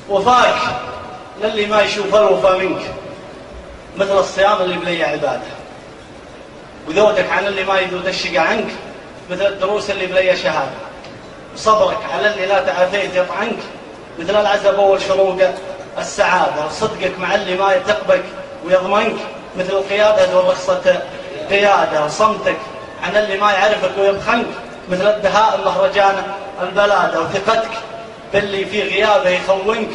وفاك للي ما يشوف الوفا منك، مثل الصيام اللي بلي عباده، وذودك عن اللي ما يذود الشقى عنك، مثل الدروس اللي بلي شهاده، وصبرك على اللي لا تعافيت يطعنك، مثل العزب أول شروق السعادة، وصدقك مع اللي ما يتقبك ويضمنك، مثل القيادة والرخصة قيادة، وصمتك عن اللي ما يعرفك ويبخنك، مثل الدهاء مهرجان البلادة، وثقتك باللي في غيابه يخونك،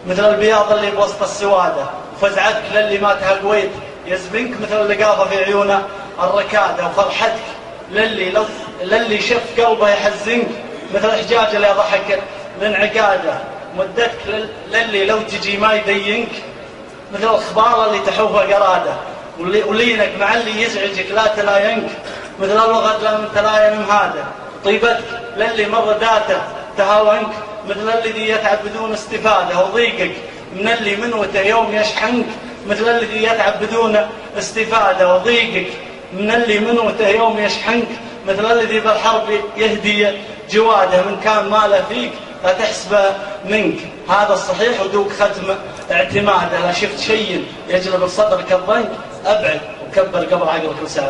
مثل البياض اللي بوسط السوادة، وفزعتك للي ما تهقويت يزبنك، مثل اللقافة في عيونه الركادة، وفرحتك للي شف قلبه يحزنك، مثل الحجاج اللي ضحك لانعقاده، مدتك للي لو تجي ما يدينك، مثل الخبارة اللي تحوفها قرادة، ولينك مع اللي يزعجك لا تلاينك، مثل الوغد لم تلاين مهاده، طيبتك للي مر ذاته تهاونك، مثل الذي يتعب بدون استفادة، وضيقك من اللي منوته يوم يشحنك، مثل الذي يتعب بدون استفادة، وضيقك من اللي منوته يوم يشحنك، مثل الذي بالحرب يهدي جواده، من كان ماله فيك لا تحسبه منك، هذا الصحيح ودوك ختم اعتماده، لا شفت شيء يجلب صدرك الضنك أبعد وكبر قبل عقلك وساعة.